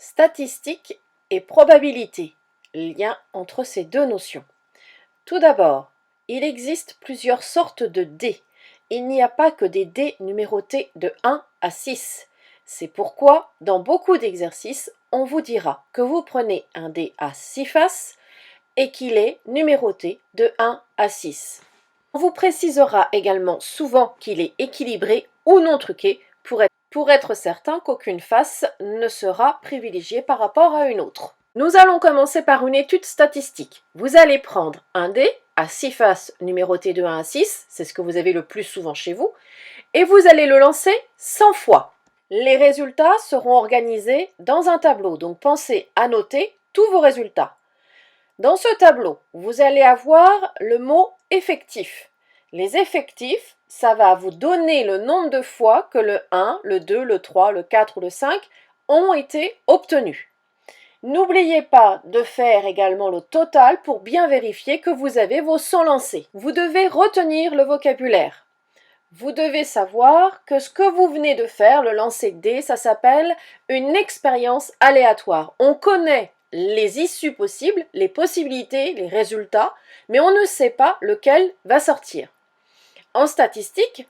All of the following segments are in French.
Statistique et probabilité. Lien entre ces deux notions. Tout d'abord, il existe plusieurs sortes de dés. Il n'y a pas que des dés numérotés de 1 à 6. C'est pourquoi, dans beaucoup d'exercices, on vous dira que vous prenez un dé à 6 faces et qu'il est numéroté de 1 à 6. On vous précisera également souvent qu'il est équilibré ou non truqué pour être certain qu'aucune face ne sera privilégiée par rapport à une autre. Nous allons commencer par une étude statistique. Vous allez prendre un dé à 6 faces numéroté de 1 à 6, c'est ce que vous avez le plus souvent chez vous, et vous allez le lancer 100 fois. Les résultats seront organisés dans un tableau, donc pensez à noter tous vos résultats. Dans ce tableau, vous allez avoir le mot effectif. Les effectifs, ça va vous donner le nombre de fois que le 1, le 2, le 3, le 4 ou le 5 ont été obtenus. N'oubliez pas de faire également le total pour bien vérifier que vous avez vos 100 lancés. Vous devez retenir le vocabulaire. Vous devez savoir que ce que vous venez de faire, le lancer de dés, ça s'appelle une expérience aléatoire. On connaît les issues possibles, les possibilités, les résultats, mais on ne sait pas lequel va sortir. En statistique,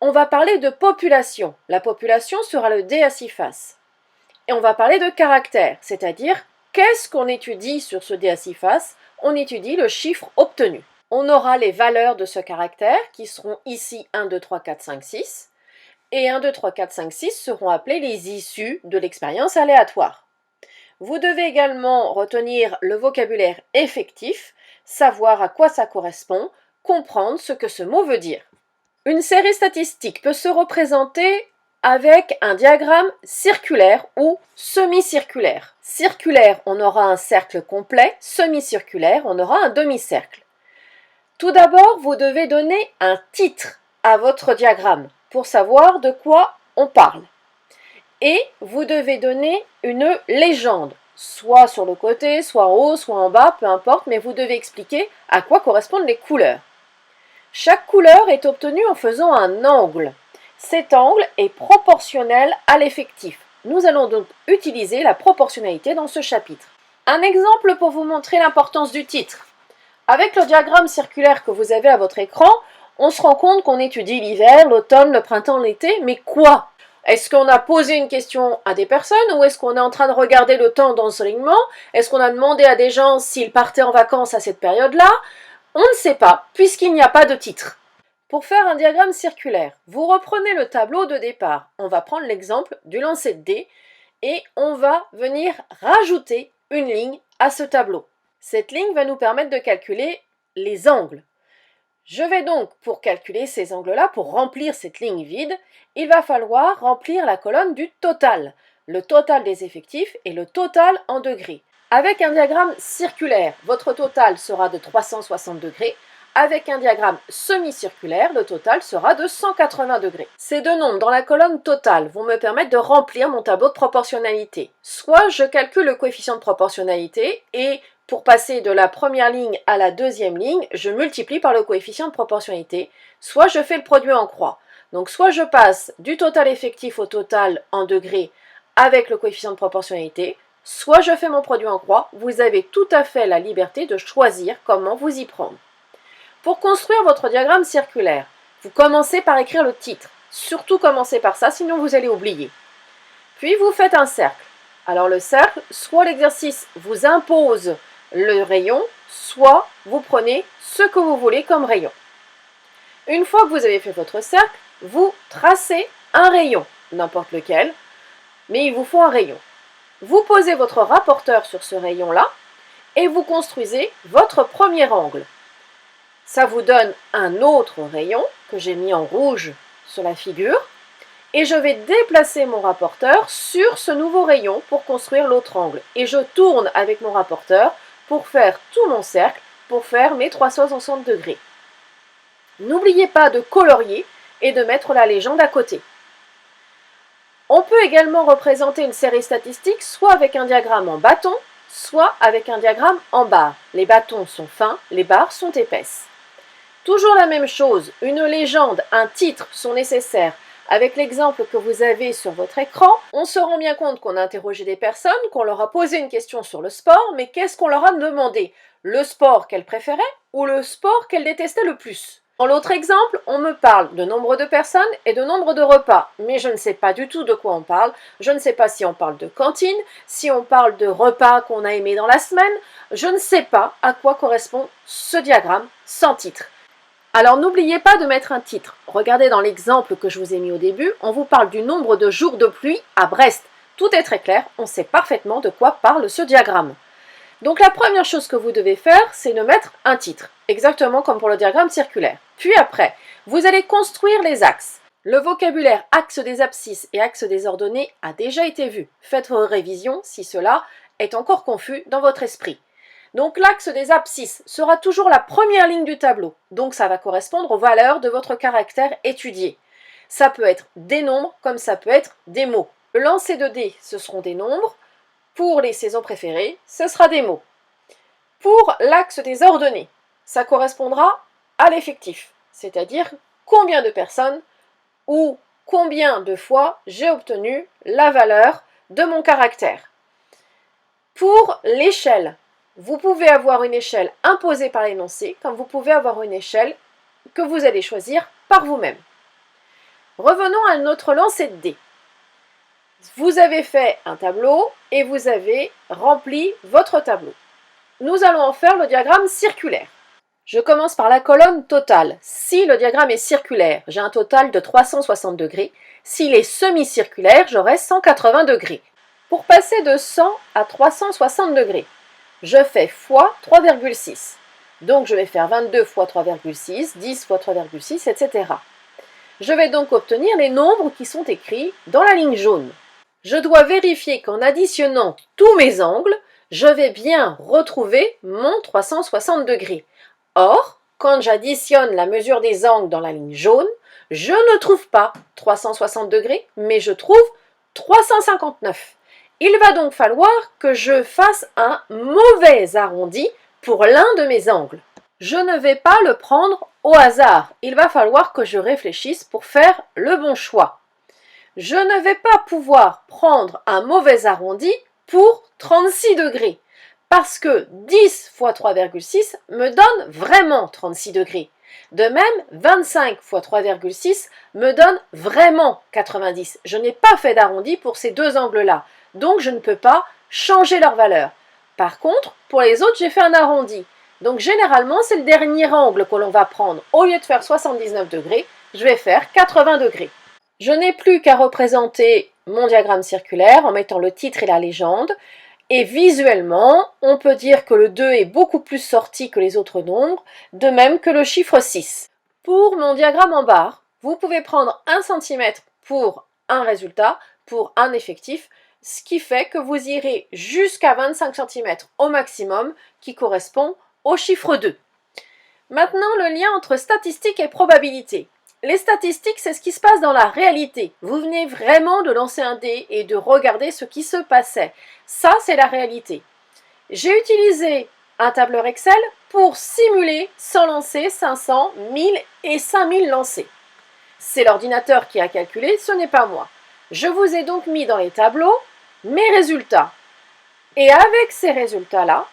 on va parler de population. La population sera le dé à 6 faces. Et on va parler de caractère, c'est-à-dire qu'est-ce qu'on étudie sur ce dé à 6 faces? On étudie le chiffre obtenu. On aura les valeurs de ce caractère qui seront ici 1, 2, 3, 4, 5, 6. Et 1, 2, 3, 4, 5, 6 seront appelés les issues de l'expérience aléatoire. Vous devez également retenir le vocabulaire effectif, savoir à quoi ça correspond, comprendre ce que ce mot veut dire. Une série statistique peut se représenter avec un diagramme circulaire ou semi-circulaire. Circulaire, on aura un cercle complet, semi-circulaire, on aura un demi-cercle. Tout d'abord, vous devez donner un titre à votre diagramme pour savoir de quoi on parle. Et vous devez donner une légende, soit sur le côté, soit en haut, soit en bas, peu importe, mais vous devez expliquer à quoi correspondent les couleurs. Chaque couleur est obtenue en faisant un angle. Cet angle est proportionnel à l'effectif. Nous allons donc utiliser la proportionnalité dans ce chapitre. Un exemple pour vous montrer l'importance du titre. Avec le diagramme circulaire que vous avez à votre écran, on se rend compte qu'on étudie l'hiver, l'automne, le printemps, l'été, mais quoi? Est-ce qu'on a posé une question à des personnes ou est-ce qu'on est en train de regarder le temps d'ensoleillement? Est-ce qu'on a demandé à des gens s'ils partaient en vacances à cette période-là? On ne sait pas, puisqu'il n'y a pas de titre. Pour faire un diagramme circulaire, vous reprenez le tableau de départ. On va prendre l'exemple du lancer de dés et on va venir rajouter une ligne à ce tableau. Cette ligne va nous permettre de calculer les angles. Je vais donc, pour calculer ces angles-là, pour remplir cette ligne vide, il va falloir remplir la colonne du total, le total des effectifs et le total en degrés. Avec un diagramme circulaire, votre total sera de 360 degrés. Avec un diagramme semi-circulaire, le total sera de 180 degrés. Ces deux nombres dans la colonne totale vont me permettre de remplir mon tableau de proportionnalité. Soit je calcule le coefficient de proportionnalité et pour passer de la première ligne à la deuxième ligne, je multiplie par le coefficient de proportionnalité, soit je fais le produit en croix. Donc soit je passe du total effectif au total en degrés avec le coefficient de proportionnalité, soit je fais mon produit en croix. Vous avez tout à fait la liberté de choisir comment vous y prendre. Pour construire votre diagramme circulaire, vous commencez par écrire le titre. Surtout commencez par ça, sinon vous allez oublier. Puis vous faites un cercle. Alors le cercle, soit l'exercice vous impose le rayon, soit vous prenez ce que vous voulez comme rayon. Une fois que vous avez fait votre cercle, vous tracez un rayon, n'importe lequel, mais il vous faut un rayon. Vous posez votre rapporteur sur ce rayon-là et vous construisez votre premier angle. Ça vous donne un autre rayon que j'ai mis en rouge sur la figure et je vais déplacer mon rapporteur sur ce nouveau rayon pour construire l'autre angle. Et je tourne avec mon rapporteur pour faire tout mon cercle, pour faire mes 360 degrés. N'oubliez pas de colorier et de mettre la légende à côté. On peut également représenter une série statistique soit avec un diagramme en bâton, soit avec un diagramme en barre. Les bâtons sont fins, les barres sont épaisses. Toujours la même chose, une légende, un titre sont nécessaires Avec l'exemple que vous avez sur votre écran, on se rend bien compte qu'on a interrogé des personnes, qu'on leur a posé une question sur le sport, mais qu'est-ce qu'on leur a demandé? Le sport qu'elles préféraient ou le sport qu'elles détestaient le plus? Dans l'autre exemple, on me parle de nombre de personnes et de nombre de repas, mais je ne sais pas du tout de quoi on parle. Je ne sais pas si on parle de cantine, si on parle de repas qu'on a aimés dans la semaine. Je ne sais pas à quoi correspond ce diagramme sans titre. Alors n'oubliez pas de mettre un titre. Regardez dans l'exemple que je vous ai mis au début, on vous parle du nombre de jours de pluie à Brest. Tout est très clair, on sait parfaitement de quoi parle ce diagramme. Donc la première chose que vous devez faire, c'est de mettre un titre, exactement comme pour le diagramme circulaire. Puis après, vous allez construire les axes. Le vocabulaire axe des abscisses et axe des ordonnées a déjà été vu. Faites vos révisions si cela est encore confus dans votre esprit. Donc l'axe des abscisses sera toujours la première ligne du tableau, donc ça va correspondre aux valeurs de votre caractère étudié. Ça peut être des nombres comme ça peut être des mots. Le lancer de dés, ce seront des nombres. Pour les saisons préférées, ce sera des mots. Pour l'axe des ordonnées, ça correspondra à l'effectif, c'est-à-dire combien de personnes ou combien de fois j'ai obtenu la valeur de mon caractère. Pour l'échelle, vous pouvez avoir une échelle imposée par l'énoncé, comme vous pouvez avoir une échelle que vous allez choisir par vous-même. Revenons à notre lancer de dés. Vous avez fait un tableau et vous avez rempli votre tableau. Nous allons en faire le diagramme circulaire. Je commence par la colonne totale. Si le diagramme est circulaire, j'ai un total de 360 degrés. S'il est semi-circulaire, j'aurai 180 degrés. Pour passer de 100 à 360 degrés, je fais fois 3,6. Donc je vais faire 22 fois 3,6, 10 fois 3,6, etc. Je vais donc obtenir les nombres qui sont écrits dans la ligne jaune. Je dois vérifier qu'en additionnant tous mes angles, je vais bien retrouver mon 360 degrés. Or, quand j'additionne la mesure des angles dans la ligne jaune, je ne trouve pas 360 degrés, mais je trouve 359. Il va donc falloir que je fasse un mauvais arrondi pour l'un de mes angles. Je ne vais pas le prendre au hasard. Il va falloir que je réfléchisse pour faire le bon choix. Je ne vais pas pouvoir prendre un mauvais arrondi pour 36 degrés, parce que 10 fois 3,6 me donne vraiment 36 degrés. De même, 25 fois 3,6 me donne vraiment 90. Je n'ai pas fait d'arrondi pour ces deux angles-là, donc je ne peux pas changer leur valeur. Par contre, pour les autres, j'ai fait un arrondi. Donc généralement, c'est le dernier angle que l'on va prendre. Au lieu de faire 79 degrés, je vais faire 80 degrés. Je n'ai plus qu'à représenter mon diagramme circulaire en mettant le titre et la légende. Et visuellement, on peut dire que le 2 est beaucoup plus sorti que les autres nombres, de même que le chiffre 6. Pour mon diagramme en barre, vous pouvez prendre 1 cm pour un résultat, pour un effectif, ce qui fait que vous irez jusqu'à 25 cm au maximum, qui correspond au chiffre 2. Maintenant, le lien entre statistique et probabilité. Les statistiques, c'est ce qui se passe dans la réalité. Vous venez vraiment de lancer un dé et de regarder ce qui se passait. Ça, c'est la réalité. J'ai utilisé un tableur Excel pour simuler 100 lancers, 500, 1000 et 5000 lancers. C'est l'ordinateur qui a calculé, ce n'est pas moi. Je vous ai donc mis dans les tableaux mes résultats. Et avec ces résultats-là,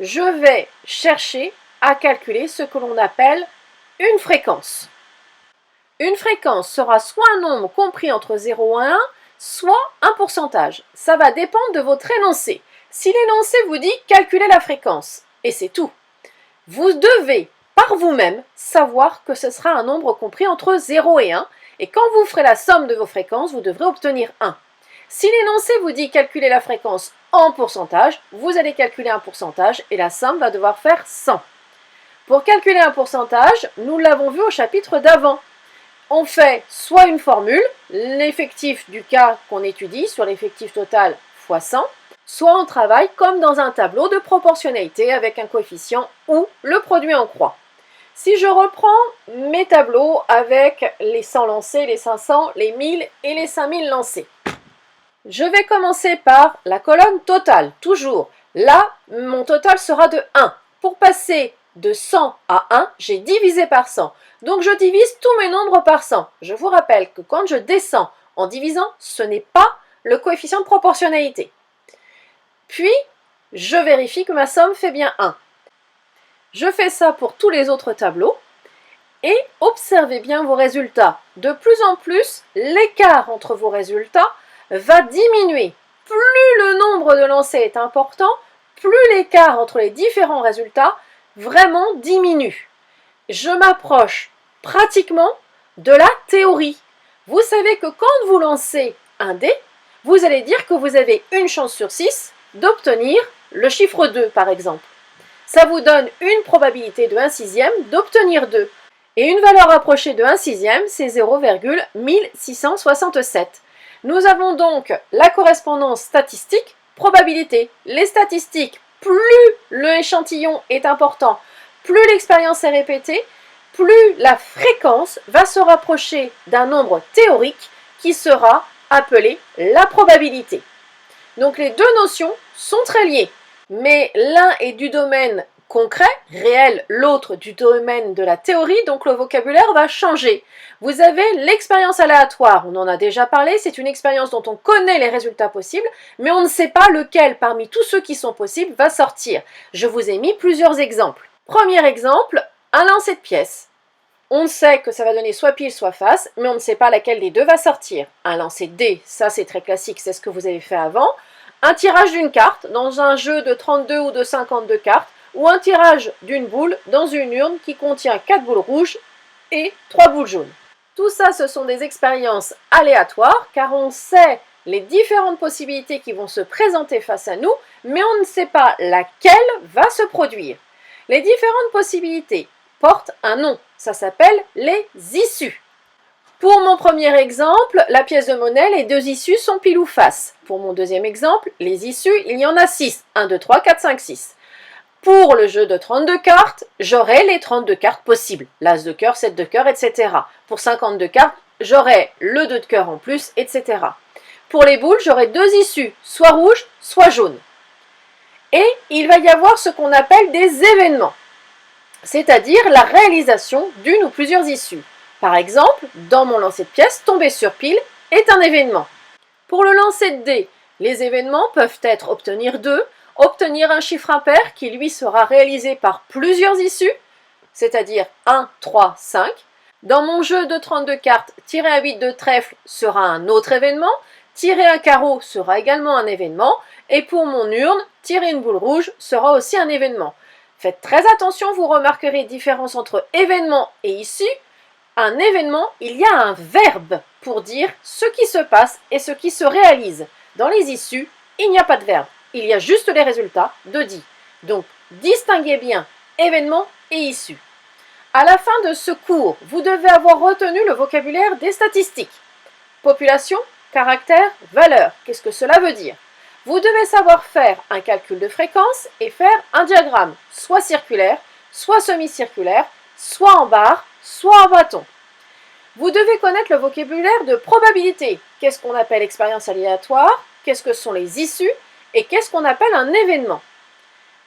je vais chercher à calculer ce que l'on appelle une fréquence. Une fréquence sera soit un nombre compris entre 0 et 1, soit un pourcentage. Ça va dépendre de votre énoncé. Si l'énoncé vous dit « calculez la fréquence », et c'est tout. Vous devez, par vous-même, savoir que ce sera un nombre compris entre 0 et 1, et quand vous ferez la somme de vos fréquences, vous devrez obtenir 1. Si l'énoncé vous dit « calculez la fréquence en pourcentage », vous allez calculer un pourcentage, et la somme va devoir faire 100. Pour calculer un pourcentage, nous l'avons vu au chapitre d'avant. On fait soit une formule, l'effectif du cas qu'on étudie sur l'effectif total fois 100, soit on travaille comme dans un tableau de proportionnalité avec un coefficient ou le produit en croix. Si je reprends mes tableaux avec les 100 lancés, les 500, les 1000 et les 5000 lancés, je vais commencer par la colonne totale, toujours. Là, mon total sera de 1. Pour passer De 100 à 1, j'ai divisé par 100. Donc je divise tous mes nombres par 100. Je vous rappelle que quand je descends en divisant, ce n'est pas le coefficient de proportionnalité. Puis, je vérifie que ma somme fait bien 1. Je fais ça pour tous les autres tableaux. Et observez bien vos résultats. De plus en plus, l'écart entre vos résultats va diminuer. Plus le nombre de lancers est important, plus l'écart entre les différents résultats vraiment diminue. Je m'approche pratiquement de la théorie. Vous savez que quand vous lancez un dé, vous allez dire que vous avez une chance sur 6 d'obtenir le chiffre 2 par exemple. Ça vous donne une probabilité de 1/6 d'obtenir 2. Et une valeur approchée de 1/6, c'est 0,1667. Nous avons donc la correspondance statistique, probabilité. Les statistiques, plus l'échantillon est important, plus l'expérience est répétée, plus la fréquence va se rapprocher d'un nombre théorique qui sera appelé la probabilité. Donc les deux notions sont très liées, mais l'un est du domaine concret, réel, l'autre du domaine de la théorie, donc le vocabulaire va changer. Vous avez l'expérience aléatoire, on en a déjà parlé, c'est une expérience dont on connaît les résultats possibles, mais on ne sait pas lequel parmi tous ceux qui sont possibles va sortir. Je vous ai mis plusieurs exemples. Premier exemple, un lancer de pièces. On sait que ça va donner soit pile soit face, mais on ne sait pas laquelle des deux va sortir. Un lancer de dés, ça c'est très classique, c'est ce que vous avez fait avant. Un tirage d'une carte dans un jeu de 32 ou de 52 cartes, ou un tirage d'une boule dans une urne qui contient 4 boules rouges et 3 boules jaunes. Tout ça, ce sont des expériences aléatoires, car on sait les différentes possibilités qui vont se présenter face à nous, mais on ne sait pas laquelle va se produire. Les différentes possibilités portent un nom, ça s'appelle les issues. Pour mon premier exemple, la pièce de monnaie, les deux issues sont pile ou face. Pour mon deuxième exemple, les issues, il y en a 6. 1, 2, 3, 4, 5, 6. Pour le jeu de 32 cartes, j'aurai les 32 cartes possibles. L'as de cœur, 7 de cœur, etc. Pour 52 cartes, j'aurai le 2 de cœur en plus, etc. Pour les boules, j'aurai deux issues, soit rouge, soit jaune. Et il va y avoir ce qu'on appelle des événements, c'est-à-dire la réalisation d'une ou plusieurs issues. Par exemple, dans mon lancer de pièces, tomber sur pile est un événement. Pour le lancer de dés, les événements peuvent être obtenir 2, obtenir un chiffre impair qui lui sera réalisé par plusieurs issues, c'est-à-dire 1, 3, 5. Dans mon jeu de 32 cartes, tirer un 8 de trèfle sera un autre événement, tirer un carreau sera également un événement, et pour mon urne, tirer une boule rouge sera aussi un événement. Faites très attention, vous remarquerez différence entre événement et issue. Un événement, il y a un verbe pour dire ce qui se passe et ce qui se réalise. Dans les issues, il n'y a pas de verbe. Il y a juste les résultats de dit. Donc, distinguez bien événement et issue. À la fin de ce cours, vous devez avoir retenu le vocabulaire des statistiques. Population, caractère, valeur. Qu'est-ce que cela veut dire? Vous devez savoir faire un calcul de fréquence et faire un diagramme, soit circulaire, soit semi-circulaire, soit en barre, soit en bâton. Vous devez connaître le vocabulaire de probabilité. Qu'est-ce qu'on appelle expérience aléatoire? Qu'est-ce que sont les issues? Et qu'est-ce qu'on appelle un événement?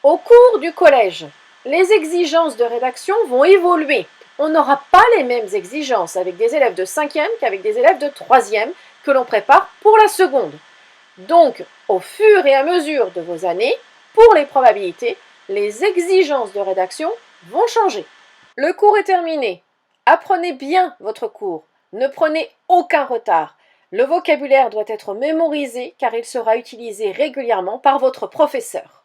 Au cours du collège, les exigences de rédaction vont évoluer. On n'aura pas les mêmes exigences avec des élèves de 5e qu'avec des élèves de 3e que l'on prépare pour la seconde. Donc, au fur et à mesure de vos années, pour les probabilités, les exigences de rédaction vont changer. Le cours est terminé. Apprenez bien votre cours. Ne prenez aucun retard. Le vocabulaire doit être mémorisé car il sera utilisé régulièrement par votre professeur.